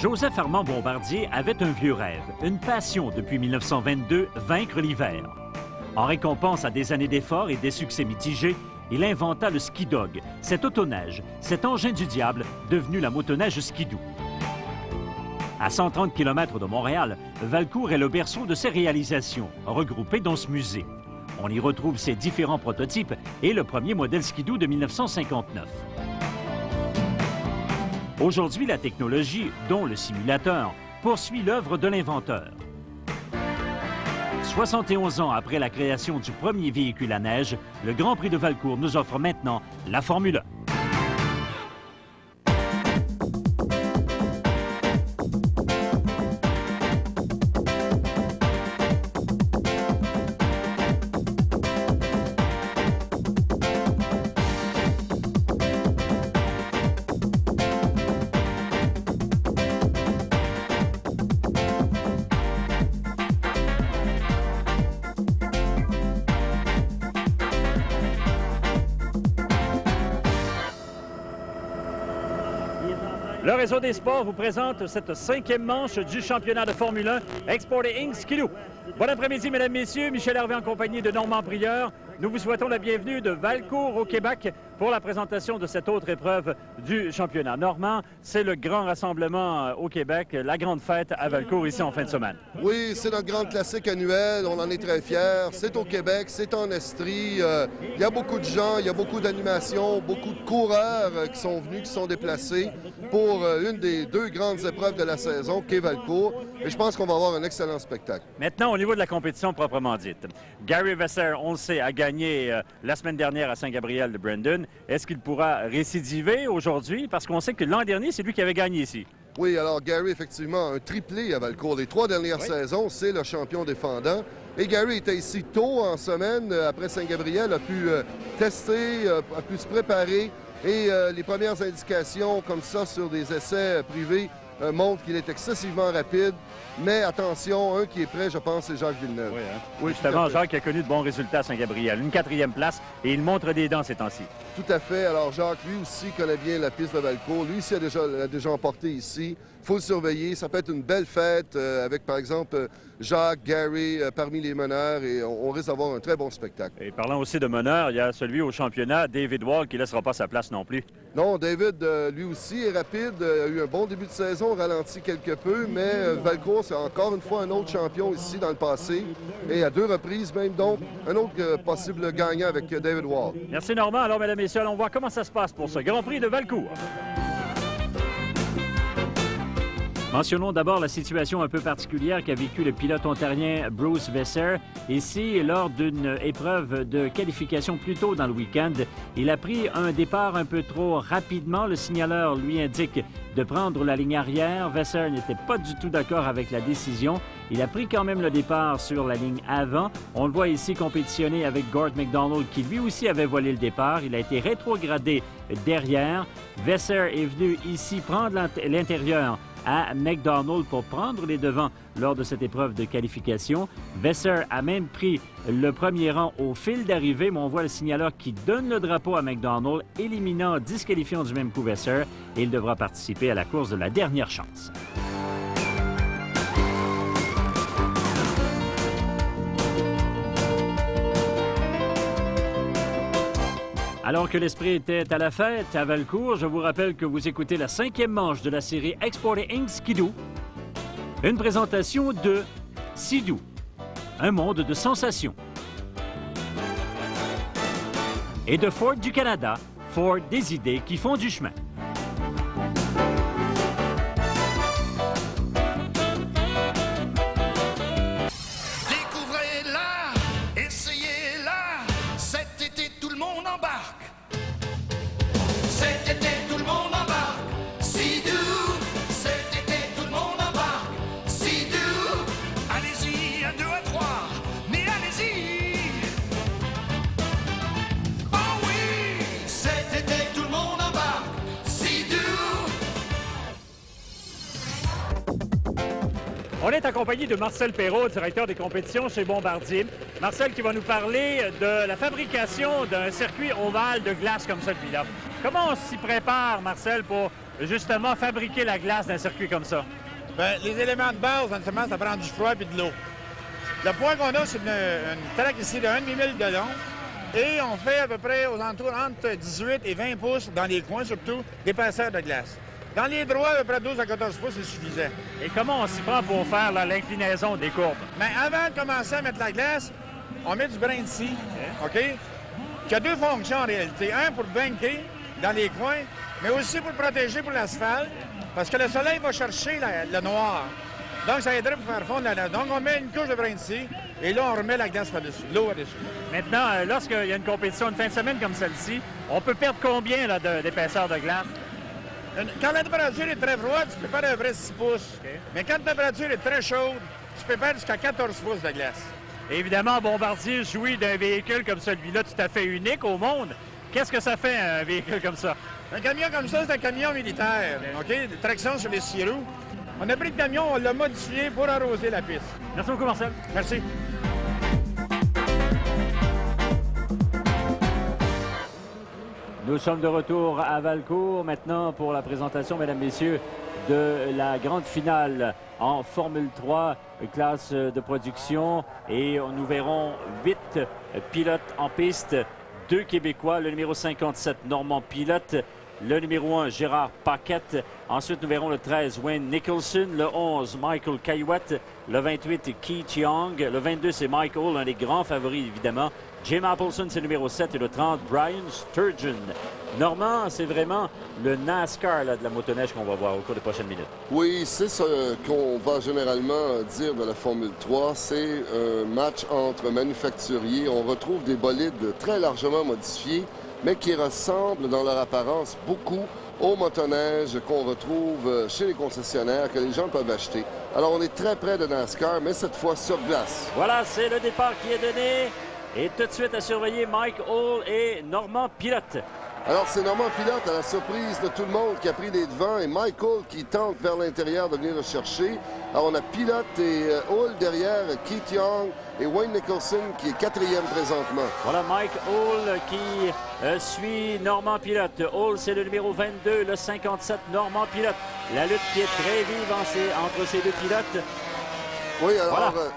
Joseph Armand Bombardier avait un vieux rêve, une passion depuis 1922, vaincre l'hiver. En récompense à des années d'efforts et des succès mitigés, il inventa le ski dog, cet autoneige, cet engin du diable devenu la motoneige skidoo. À 130 km de Montréal, Valcourt est le berceau de ses réalisations, regroupées dans ce musée. On y retrouve ses différents prototypes et le premier modèle skidoo de 1959. Aujourd'hui, la technologie, dont le simulateur, poursuit l'œuvre de l'inventeur. 71 ans après la création du premier véhicule à neige, le Grand Prix de Valcourt nous offre maintenant la Formule 1. Le Réseau des sports vous présente cette 5e manche du championnat de Formule 1 Exported Inc. Skidoo. Bon après-midi, mesdames, messieurs. Michel Hervé en compagnie de Normand Prieur. Nous vous souhaitons la bienvenue de Valcourt au Québec pour la présentation de cette autre épreuve du championnat. Normand, c'est le grand rassemblement au Québec, la grande fête à Valcourt ici en fin de semaine. Oui, c'est notre grand classique annuel. On en est très fiers. C'est au Québec, c'est en Estrie. Il y a beaucoup de gens, il y a beaucoup d'animations, beaucoup de coureurs qui sont venus, qui sont déplacés pour une des deux grandes épreuves de la saison, qu'est Valcourt. Et je pense qu'on va avoir un excellent spectacle. Maintenant, au niveau de la compétition proprement dite, Gary Vesser, on le sait, a gagné la semaine dernière à Saint-Gabriel de Brandon. Est-ce qu'il pourra récidiver aujourd'hui? Parce qu'on sait que l'an dernier, c'est lui qui avait gagné ici. Oui, alors Gary, effectivement, un triplé à Valcourt. Les 3 dernières saisons, c'est le champion défendant. Et Gary était ici tôt en semaine, après Saint-Gabriel, a pu tester, a pu se préparer. Et les premières indications comme ça sur des essais privés montrent qu'il est excessivement rapide. Mais attention, un qui est prêt, je pense, c'est Jacques Villeneuve. Oui, hein? Oui, justement, Jacques a connu de bons résultats à Saint-Gabriel. Une 4e place et il montre des dents ces temps-ci. Tout à fait. Alors Jacques, lui aussi, connaît bien la piste de Valcourt. Lui aussi l'a déjà emporté ici. Il faut le surveiller. Ça peut être une belle fête avec, par exemple, Jacques, Gary parmi les meneurs et on risque d'avoir un très bon spectacle. Et parlant aussi de meneurs, il y a celui au championnat, David Wall, qui ne laissera pas sa place non plus. Non, David, lui aussi, est rapide. A eu un bon début de saison, ralenti quelque peu, mais Valcourt, c'est encore une fois un autre champion ici dans le passé. Et à 2 reprises même, donc, un autre possible gagnant avec David Wall. Merci Normand. Alors, mesdames et messieurs, on voit comment ça se passe pour ce Grand Prix de Valcourt. Mentionnons d'abord la situation un peu particulière qu'a vécu le pilote ontarien Bruce Vesser. Ici, lors d'une épreuve de qualification plus tôt dans le week-end, il a pris un départ un peu trop rapidement. Le signaleur lui indique de prendre la ligne arrière. Vesser n'était pas du tout d'accord avec la décision. Il a pris quand même le départ sur la ligne avant. On le voit ici compétitionner avec Gord McDonald qui lui aussi avait volé le départ. Il a été rétrogradé derrière. Vesser est venu ici prendre l'intérieur à McDonald pour prendre les devants lors de cette épreuve de qualification. Vesser a même pris le premier rang au fil d'arrivée, mais on voit le signaleur qui donne le drapeau à McDonald, éliminant, disqualifiant du même coup Vesser, et il devra participer à la course de la dernière chance. Alors que l'esprit était à la fête à Valcourt, je vous rappelle que vous écoutez la 5e manche de la série Exported Inc. Skidoo. Une présentation de Sea-Doo, un monde de sensations. Et de Ford du Canada, Ford des idées qui font du chemin. Découvrez-la, essayez-la, cet été tout le monde embarque. Cet été tout le monde embarque, Sea-Doo. Cet été tout le monde embarque, Sea-Doo. Allez-y, à 2, à 3, mais allez-y. Oh oui, cet été tout le monde embarque, Sea-Doo. On est accompagné de Marcel Perrault, directeur des compétitions chez Bombardier. Marcel qui va nous parler de la fabrication d'un circuit ovale de glace comme celui-là. Comment on s'y prépare, Marcel, pour justement fabriquer la glace d'un circuit comme ça? Bien, les éléments de base, naturellement, ça prend du froid et de l'eau. Le point qu'on a, c'est une traque ici de 1,5 mm de long. Et on fait à peu près aux alentours entre 18 et 20 pouces, dans les coins surtout, d'épaisseur de glace. Dans les droits, à peu près 12 à 14 pouces, c'est suffisant. Et comment on s'y prend pour faire l'inclinaison des courbes? Mais avant de commencer à mettre la glace, on met du brin de scie, OK? Qui a deux fonctions en réalité. Un, pour banker dans les coins, mais aussi pour protéger pour l'asphalte, parce que le soleil va chercher le noir. Donc, ça aiderait pour faire fondre la glace. Donc, on met une couche de brin de scie, et là, on remet la glace par-dessus, l'eau par-dessus. Maintenant, lorsqu'il y a une compétition de fin de semaine comme celle-ci, on peut perdre combien d'épaisseur de glace? Quand la température est très froide, tu peux perdre à peu près 6 pouces. Okay. Mais quand la température est très chaude, tu peux perdre jusqu'à 14 pouces de glace. Évidemment, Bombardier jouit d'un véhicule comme celui-là tout à fait unique au monde. Qu'est-ce que ça fait, un véhicule comme ça? Un camion comme ça, c'est un camion militaire, OK? De traction sur les 6 roues. On a pris le camion, on l'a modifié pour arroser la piste. Merci beaucoup, Marcel. Merci. Nous sommes de retour à Valcourt maintenant pour la présentation, mesdames, messieurs, de la grande finale en Formule 3, classe de production. Et nous verrons 8 pilotes en piste, 2 Québécois, le numéro 57, Normand Pilote, le numéro 1, Gérard Paquette. Ensuite, nous verrons le 13, Wayne Nicholson, le 11, Michael Caillouette, le 28, Keith Young, le 22, c'est Mike Hull, un des grands favoris, évidemment. Jim Appleson, c'est le numéro 7, et le 30, Brian Sturgeon. Normand, c'est vraiment le NASCAR de la motoneige qu'on va voir au cours des prochaines minutes. Oui, c'est ce qu'on va généralement dire de la Formule 3. C'est un match entre manufacturiers. On retrouve des bolides très largement modifiés, mais qui ressemblent dans leur apparence beaucoup aux motoneiges qu'on retrouve chez les concessionnaires, que les gens peuvent acheter. Alors, on est très près de NASCAR, mais cette fois sur glace. Voilà, c'est le départ qui est donné. Et tout de suite à surveiller Mike Hull et Normand Pilote. Alors, c'est Normand Pilote, à la surprise de tout le monde, qui a pris les devants, et Mike Hull qui tente vers l'intérieur de venir le chercher. Alors, on a Pilote et Hull derrière, Keith Young et Wayne Nicholson qui est 4e présentement. Voilà Mike Hull qui suit Normand Pilote. Hull, c'est le numéro 22, le 57, Normand Pilote. La lutte qui est très vive entre ces deux pilotes. Oui,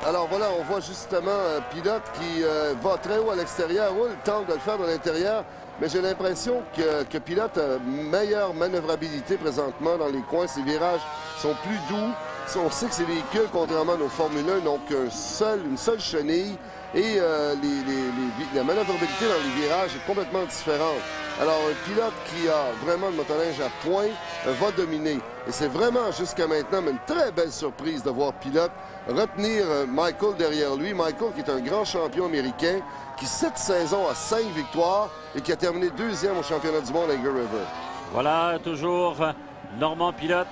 alors voilà, on voit justement Pilote qui va très haut à l'extérieur. Hull tente de le faire de l'intérieur, mais j'ai l'impression que Pilote a meilleure manœuvrabilité présentement dans les coins. Ses virages sont plus doux. On sait que ces véhicules, contrairement à nos Formule 1, n'ont une seule chenille et la manœuvrabilité dans les virages est complètement différente. Alors, un pilote qui a vraiment le motoneige à point va dominer. Et c'est vraiment, jusqu'à maintenant, une très belle surprise de voir Pilote retenir Michael derrière lui. Michael, qui est un grand champion américain, qui, cette saison, a 5 victoires et qui a terminé 2e au championnat du monde à Eagle River. Voilà, toujours Normand Pilote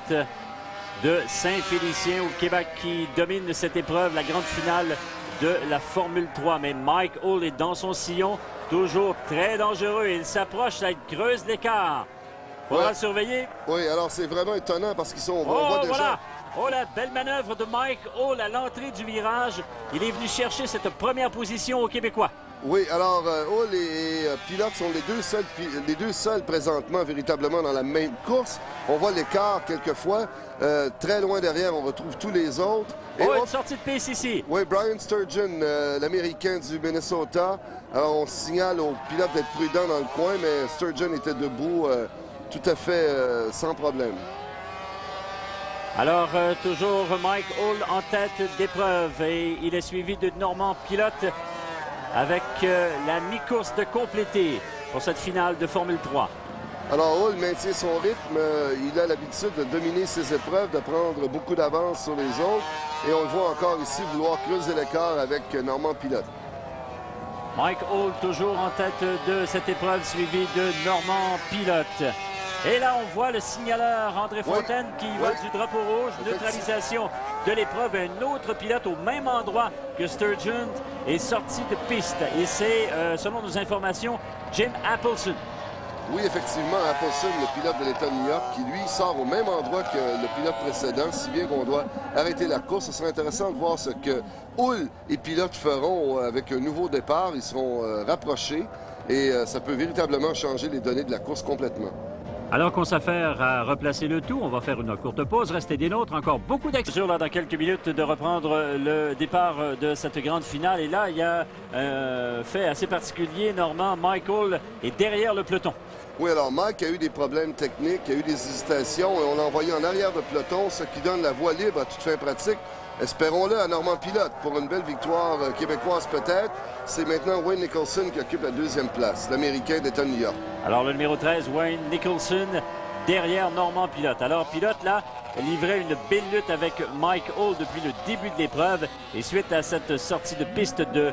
de Saint-Félicien au Québec qui domine cette épreuve, la grande finale de la Formule 3. Mais Mike Hull est dans son sillon, toujours très dangereux. Il s'approche, ça creuse l'écart. Faudra le surveiller. Oui, alors c'est vraiment étonnant parce qu'ils sont... On voit déjà... Voilà. Oh, la belle manœuvre de Mike Hull à l'entrée du virage. Il est venu chercher cette première position au Québécois. Oui, alors Hull et Pilote sont les deux seuls présentement véritablement dans la même course. On voit l'écart quelquefois. Très loin derrière, on retrouve tous les autres. Et une sortie de piste ici. Oui, Brian Sturgeon, l'Américain du Minnesota. Alors, on signale aux pilotes d'être prudents dans le coin, mais Sturgeon était debout tout à fait sans problème. Alors, toujours Mike Hull en tête d'épreuve et il est suivi de Normand Pilote avec la mi-course de compléter pour cette finale de Formule 3. Alors, Hull maintient son rythme. Il a l'habitude de dominer ses épreuves, de prendre beaucoup d'avance sur les autres. Et on le voit encore ici vouloir creuser l'écart avec Normand Pilote. Mike Hull toujours en tête de cette épreuve, suivi de Normand Pilote. Et là, on voit le signaleur André Fontaine qui va du drapeau rouge, neutralisation de l'épreuve. Un autre pilote au même endroit que Sturgeon est sorti de piste. Et c'est, selon nos informations, Jim Appleson. Oui, effectivement, Appleson, le pilote de l'État de New York, qui lui sort au même endroit que le pilote précédent, si bien qu'on doit arrêter la course. Ce serait intéressant de voir ce que Hull et Pilote feront avec un nouveau départ. Ils seront rapprochés et ça peut véritablement changer les données de la course complètement. Alors qu'on s'affaire à replacer le tout, on va faire une courte pause. Restez des nôtres, encore beaucoup d'action là dans quelques minutes de reprendre le départ de cette grande finale. Et là, il y a un fait assez particulier. Normand, Michael est derrière le peloton. Oui, alors Mike a eu des problèmes techniques, il a eu des hésitations et on l'a envoyé en arrière de peloton, ce qui donne la voie libre à toute fin pratique. Espérons-le à Normand Pilote pour une belle victoire québécoise peut-être. C'est maintenant Wayne Nicholson qui occupe la deuxième place, l'Américain d'État de New York. Alors le numéro 13, Wayne Nicholson, derrière Normand Pilote. Alors Pilote, là, livrait une belle lutte avec Mike Hall depuis le début de l'épreuve. Et suite à cette sortie de piste de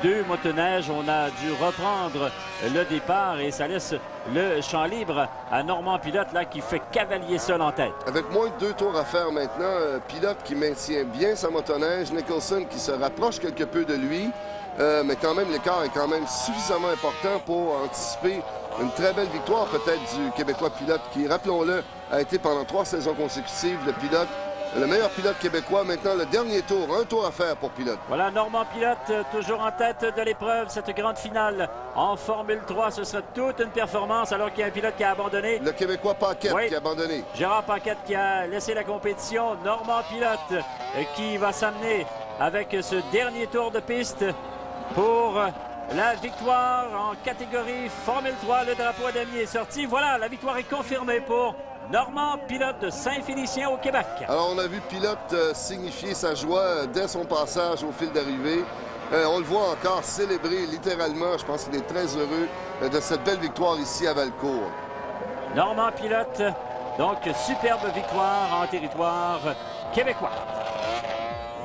deux motoneiges, on a dû reprendre le départ et ça laisse le champ libre à Normand Pilote, là, qui fait cavalier seul en tête. Avec moins de 2 tours à faire maintenant, Pilote qui maintient bien sa motoneige, Nicholson qui se rapproche quelque peu de lui, mais quand même l'écart est quand même suffisamment important pour anticiper une très belle victoire peut-être du Québécois Pilote qui, rappelons-le, a été pendant 3 saisons consécutives le meilleur pilote québécois. Maintenant, le dernier tour, un tour à faire pour Pilote. Voilà, Normand Pilote, toujours en tête de l'épreuve, cette grande finale en Formule 3. Ce serait toute une performance alors qu'il y a un pilote qui a abandonné. Le Québécois Paquette qui a abandonné. Gérard Paquette qui a laissé la compétition. Normand Pilote qui va s'amener avec ce dernier tour de piste pour la victoire en catégorie Formule 3. Le drapeau à damier est sorti. Voilà, la victoire est confirmée pour Normand Pilote de Saint-Félicien au Québec. Alors, on a vu Pilote signifier sa joie dès son passage au fil d'arrivée. On le voit encore célébrer littéralement. Je pense qu'il est très heureux de cette belle victoire ici à Valcourt. Normand Pilote, donc superbe victoire en territoire québécois.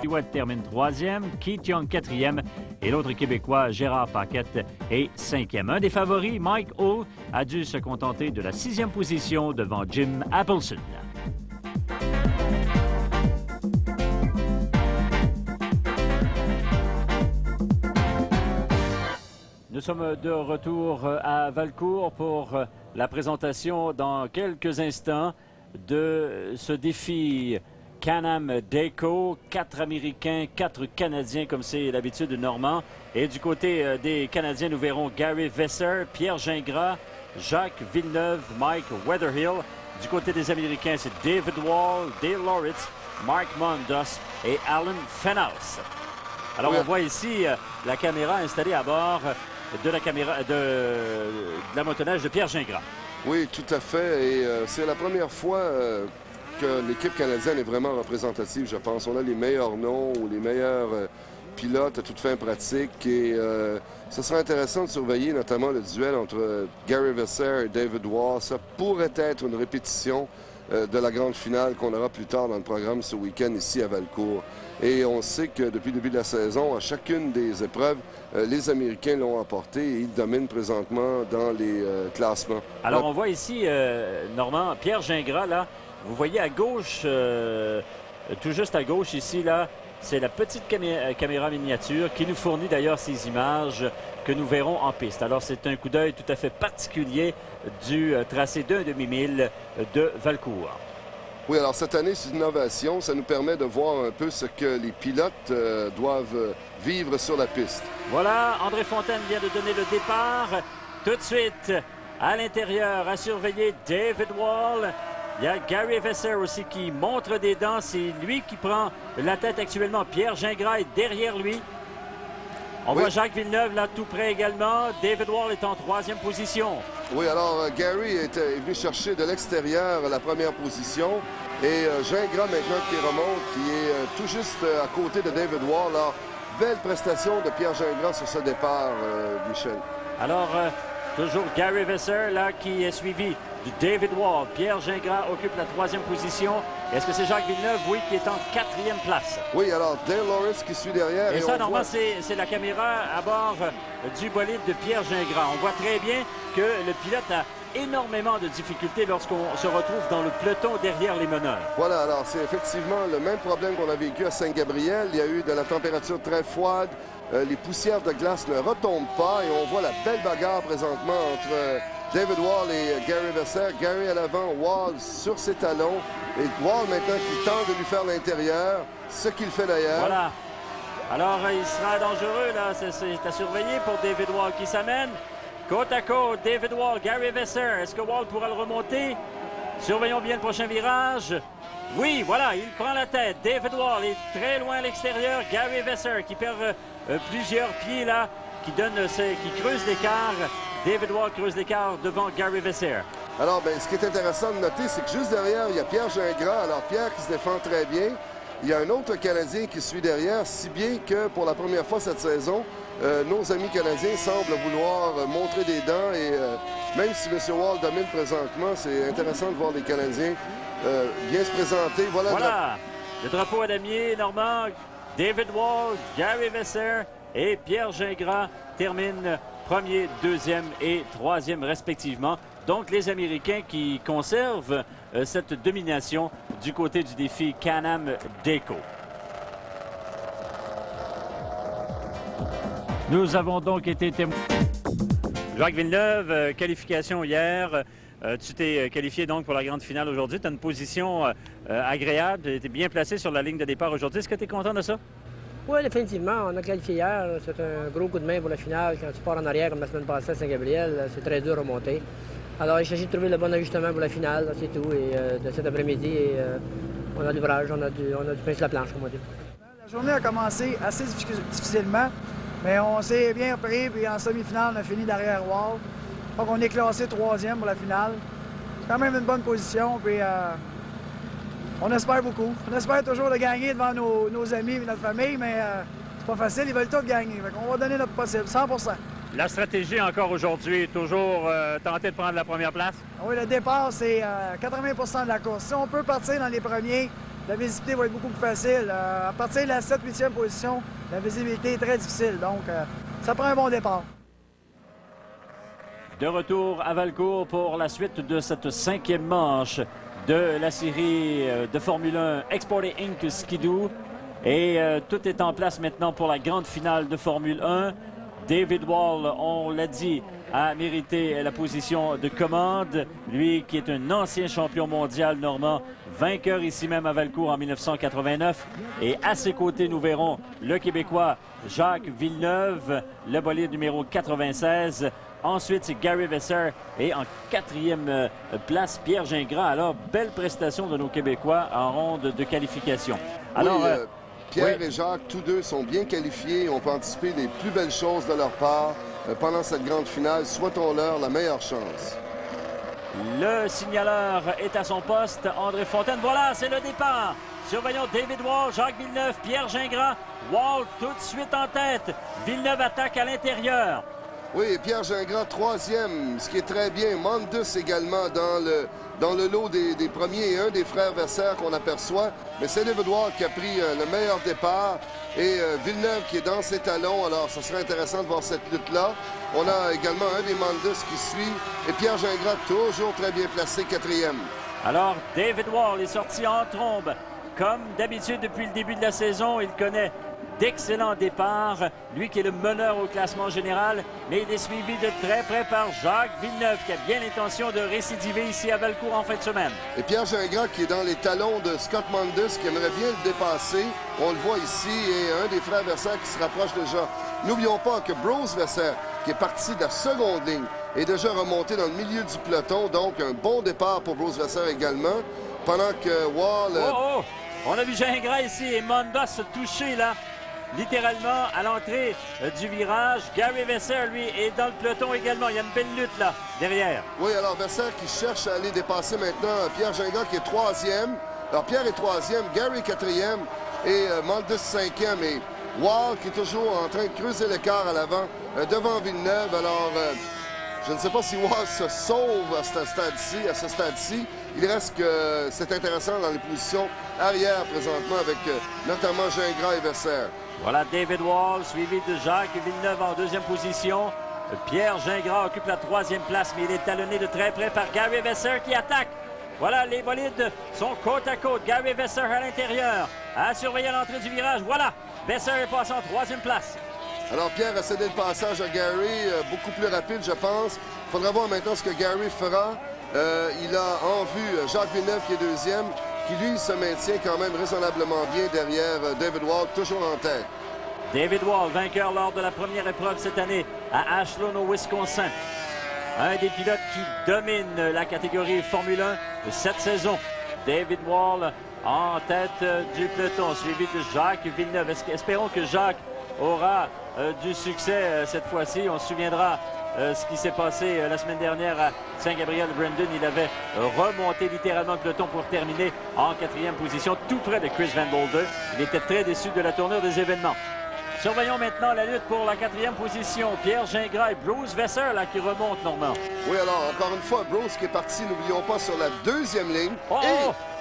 Hewitt termine 3e, Keith Young 4e et l'autre Québécois, Gérard Paquette, est 5e. Un des favoris, Mike Hall, a dû se contenter de la 6e position devant Jim Appleson. Nous sommes de retour à Valcourt pour la présentation dans quelques instants de ce défi Can-Am Deco, 4 Américains, 4 Canadiens, comme c'est l'habitude de Normand. Et du côté des Canadiens, nous verrons Gary Vesser, Pierre Gingras, Jacques Villeneuve, Mike Weatherhill. Du côté des Américains, c'est David Wall, Dale Lauritz, Mark Mondos et Alan Fenhouse. Alors, on voit ici la caméra installée à bord de la motoneige de Pierre Gingras. Oui, tout à fait. Et c'est la première fois que l'équipe canadienne est vraiment représentative, je pense. On a les meilleurs noms ou les meilleurs pilotes à toute fin pratique. Et ce sera intéressant de surveiller notamment le duel entre Gary Vesser et David Wall. Ça pourrait être une répétition de la grande finale qu'on aura plus tard dans le programme ce week-end ici à Valcourt. Et on sait que depuis le début de la saison, à chacune des épreuves, les Américains l'ont emporté et ils dominent présentement dans les classements. Alors on voit ici, Normand, Pierre Gingras, là, vous voyez à gauche, tout juste à gauche ici, là, c'est la petite caméra miniature qui nous fournit d'ailleurs ces images que nous verrons en piste. Alors c'est un coup d'œil tout à fait particulier du tracé d'un demi-mille de Valcourt. Oui, alors cette année, c'est une innovation. Ça nous permet de voir un peu ce que les pilotes doivent vivre sur la piste. Voilà, André Fontaine vient de donner le départ. Tout de suite, à l'intérieur, à surveiller David Wall. Il y a Gary Vesser aussi qui montre des dents. C'est lui qui prend la tête actuellement. Pierre Gingras est derrière lui. On voit Jacques Villeneuve là tout près également. David Wall est en 3e position. Oui, alors Gary est venu chercher de l'extérieur la première position. Et Gingras maintenant qui remonte, qui est tout juste à côté de David Wall. Alors, belle prestation de Pierre Gingras sur ce départ, Michel. Alors, toujours Gary Vesser là qui est suivi de David Wall. Pierre Gingras occupe la 3e position. Est-ce que c'est Jacques Villeneuve? Oui, qui est en 4e place. Oui, alors Dale Lauritz qui suit derrière. Et ça, normalement, c'est la caméra à bord du bolide de Pierre Gingras. On voit très bien que le pilote a énormément de difficultés lorsqu'on se retrouve dans le peloton derrière les meneurs. Voilà, alors c'est effectivement le même problème qu'on a vécu à Saint-Gabriel. Il y a eu de la température très froide. Les poussières de glace ne retombent pas et on voit la belle bagarre présentement entre David Wall et Gary Vesser. Gary à l'avant, Wall sur ses talons. Et Wall maintenant qui tente de lui faire l'intérieur, ce qu'il fait d'ailleurs. Voilà. Alors il sera dangereux là, c'est à surveiller pour David Wall qui s'amène. côte à côte, David Wall, Gary Vesser. Est-ce que Wall pourra le remonter? Surveillons bien le prochain virage. Oui, voilà, il prend la tête. David Wall est très loin à l'extérieur. Gary Vesser qui perd plusieurs pieds là, qui creuse l'écart. David Wall creuse l'écart devant Gary Vesser. Alors, ce qui est intéressant de noter, c'est que juste derrière, il y a Pierre Gingras. Alors, Pierre qui se défend très bien. Il y a un autre Canadien qui suit derrière, si bien que pour la première fois cette saison, nos amis canadiens semblent vouloir montrer des dents. Et même si M. Wall domine présentement, c'est intéressant de voir les Canadiens bien se présenter. Voilà. Le drapeau à damier, Normand, David Wall, Gary Vesser et Pierre Gingras terminent premier, deuxième et troisième respectivement. Donc les Américains qui conservent cette domination du côté du défi Can-Am Deco. Nous avons donc été témoins. Jacques Villeneuve, qualification hier. Tu t'es qualifié donc pour la grande finale aujourd'hui. Tu as une position agréable. Tu étais bien placé sur la ligne de départ aujourd'hui. Est-ce que tu es content de ça? Oui, définitivement. On a qualifié hier. C'est un gros coup de main pour la finale. Quand tu pars en arrière comme la semaine passée à Saint-Gabriel, c'est très dur à monter. Alors, il s'agit de trouver le bon ajustement pour la finale, c'est tout. Et de cet après-midi, on a l'ouvrage, on a du pain sur la planche, comme on dit. La journée a commencé assez difficilement, mais on s'est bien repris. Puis en semi-finale, on a fini derrière Wall. Donc, on est classé troisième pour la finale. C'est quand même une bonne position. Puis on espère beaucoup. On espère toujours de gagner devant nos amis et notre famille, mais c'est pas facile. Ils veulent tous gagner. On va donner notre possible, 100%. La stratégie encore aujourd'hui, toujours tenter de prendre la première place? Oui, le départ, c'est 80% de la course. Si on peut partir dans les premiers, la visibilité va être beaucoup plus facile. À partir de la 7e-8e position, la visibilité est très difficile. Donc, ça prend un bon départ. De retour à Valcourt pour la suite de cette 5e manche de la série de Formule 1 Exported Inc. Skidoo. Et tout est en place maintenant pour la grande finale de Formule 1. David Wall, on l'a dit, a mérité la position de commande. Lui qui est un ancien champion mondial normand, vainqueur ici même à Valcourt en 1989. Et à ses côtés, nous verrons le Québécois Jacques Villeneuve, le bolide numéro 96. Ensuite, c'est Gary Vesser et en 4e place, Pierre Gingras. Alors, belle prestation de nos Québécois en ronde de qualification. Alors, oui, Pierre et Jacques, tous deux sont bien qualifiés. On peut anticiper les plus belles choses de leur part pendant cette grande finale. Souhaitons-leur la meilleure chance. Le signaleur est à son poste. André Fontaine, voilà, c'est le départ. Surveillons David Wall, Jacques Villeneuve, Pierre Gingras. Wall tout de suite en tête. Villeneuve attaque à l'intérieur. Oui, Pierre Gingras, 3e, ce qui est très bien. Mandus également dans le lot des premiers et un des frères Vesser qu'on aperçoit. Mais c'est David Wall qui a pris le meilleur départ et Villeneuve qui est dans ses talons. Alors, ce serait intéressant de voir cette lutte-là. On a également un des Mandus qui suit et Pierre Gingras toujours très bien placé, 4e. Alors, David Wall est sorti en trombe. Comme d'habitude depuis le début de la saison, il connaît d'excellents départs. Lui qui est le meneur au classement général, mais il est suivi de très près par Jacques Villeneuve qui a bien l'intention de récidiver ici à Valcourt en fin de semaine. Et Pierre Gingras qui est dans les talons de Scott Mandus qui aimerait bien le dépasser. On le voit ici et un des frères Vesser qui se rapproche déjà. N'oublions pas que Bruce Vesser, qui est parti de la seconde ligne, est déjà remonté dans le milieu du peloton. Donc un bon départ pour Bruce Vesser également. Pendant que Wall... On a vu Gingras ici et Mondos touché là. Littéralement à l'entrée du virage. Gary Vesser, lui, est dans le peloton également. Il y a une belle lutte là, derrière. Oui, alors Vesser qui cherche à aller dépasser maintenant Pierre Gingras qui est 3e. Alors Pierre est 3e, Gary 4e et Mandus 5e. Et Wall qui est toujours en train de creuser l'écart à l'avant devant Villeneuve. Alors, je ne sais pas si Wall se sauve à ce stade-ci. Il reste que c'est intéressant dans les positions arrière présentement avec notamment Gingras et Vesser. Voilà David Wall, suivi de Jacques Villeneuve en 2e position. Pierre Gingras occupe la 3e place, mais il est talonné de très près par Gary Vesser qui attaque. Voilà, les bolides sont côte à côte. Gary Vesser à l'intérieur, à surveiller l'entrée du virage. Voilà, Vesser est passé en 3e place. Alors Pierre a cédé le passage à Gary, beaucoup plus rapide je pense. Il faudra voir maintenant ce que Gary fera. Il a en vue Jacques Villeneuve qui est 2e, qui lui se maintient quand même raisonnablement bien derrière David Wall, toujours en tête. David Wall, vainqueur lors de la première épreuve cette année à Ashland au Wisconsin. un des pilotes qui domine la catégorie Formule 1 cette saison. David Wall en tête du peloton, suivi de Jacques Villeneuve. Espérons que Jacques aura du succès cette fois-ci. On se souviendra ce qui s'est passé la semaine dernière à Saint-Gabriel-Brandon. Il avait remonté littéralement le peloton pour terminer en 4e position, tout près de Chris Van Bolder. Il était très déçu de la tournure des événements. Surveillons maintenant la lutte pour la 4e position. Pierre Gingras et Bruce Vasseur là, qui remontent, Normand. Oui, alors, encore une fois, Bruce qui est parti, n'oublions pas, sur la 2e ligne. Oh,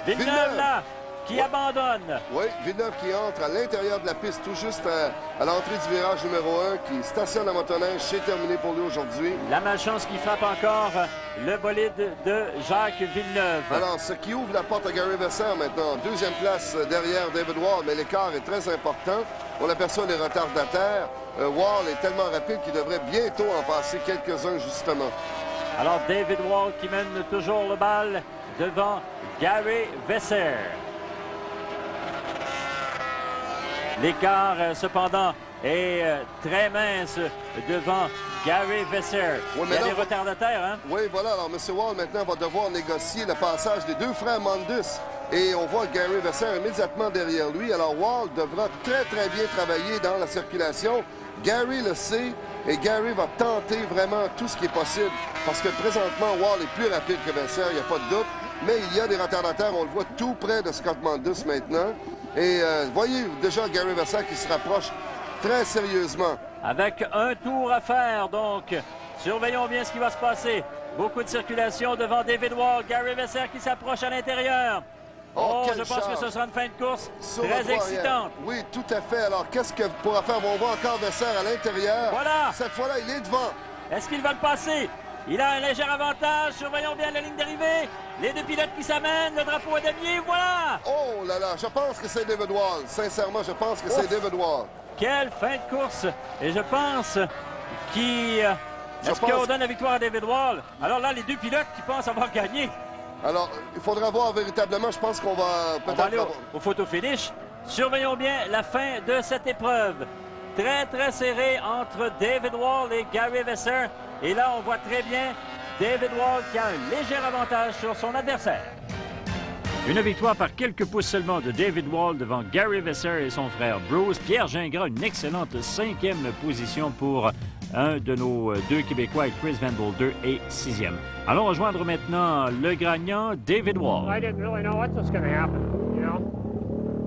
et Villeneuve là, qui abandonne. Oui, Villeneuve qui entre à l'intérieur de la piste, tout juste à l'entrée du virage numéro 1, qui stationne la motoneige. C'est terminé pour lui aujourd'hui. La malchance qui frappe encore le bolide de Jacques Villeneuve. Alors, ce qui ouvre la porte à Gary Vasseur maintenant. 2e place derrière David Wall, mais l'écart est très important. On aperçoit les retardataires. Wall est tellement rapide qu'il devrait bientôt en passer quelques-uns, justement. Alors, David Wall qui mène toujours le bal devant Gary Vasseur. L'écart, cependant, est très mince devant Gary Vasseur. Oui, il y a des retardataires, hein? Oui, voilà. Alors, M. Wall, maintenant, va devoir négocier le passage des 2 frères Mondus. Et on voit Gary Vasseur immédiatement derrière lui. Alors, Wall devra très, très bien travailler dans la circulation. Gary le sait et Gary va tenter vraiment tout ce qui est possible. Parce que présentement, Wall est plus rapide que Vasseur, il n'y a pas de doute. Mais il y a des retardataires, on le voit tout près de Scott Mondus maintenant. Et voyez déjà Gary Vasseur qui se rapproche très sérieusement. Avec un tour à faire, donc. Surveillons bien ce qui va se passer. Beaucoup de circulation devant David Wall. Gary Vasseur qui s'approche à l'intérieur. Oh, je pense que ce sera une fin de course très excitante. Oui, tout à fait. Alors, qu'est-ce que pourra faire? On voit encore Vasseur à l'intérieur. Voilà. Cette fois-là, il est devant. Est-ce qu'il va le passer? Il a un léger avantage. Surveillons bien la ligne d'arrivée. Les 2 pilotes qui s'amènent. Le drapeau est dévié. Voilà! Oh là là, je pense que c'est David Wall. Sincèrement, je pense que c'est David Wall. Quelle fin de course! Et je pense qu'il... Est-ce qu'on donne la victoire à David Wall? Alors là, les 2 pilotes qui pensent avoir gagné. Alors, il faudra voir véritablement. Je pense qu'on va peut-être... On va aller au photo finish. Surveillons bien la fin de cette épreuve. Très, très serré entre David Wall et Gary Vasseur. Et là, on voit très bien David Wall qui a un léger avantage sur son adversaire. Une victoire par quelques pouces seulement de David Wall devant Gary Vasseur et son frère Bruce. Pierre Gingras, une excellente 5e position pour un de nos 2 Québécois, Chris Van Bolder, est 6e. Allons rejoindre maintenant le gagnant, David Wall.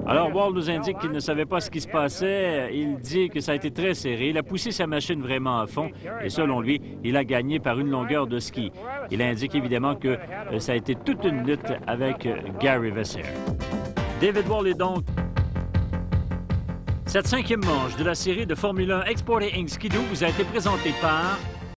Alors, Wall nous indique qu'il ne savait pas ce qui se passait. Il dit que ça a été très serré. Il a poussé sa machine vraiment à fond. Et selon lui, il a gagné par une longueur de ski. Il indique évidemment que ça a été toute une lutte avec Gary Vasseur. David Wall est donc... Cette 5e manche de la série de Formule 1 Exporter Inc. Skidoo vous a été présentée par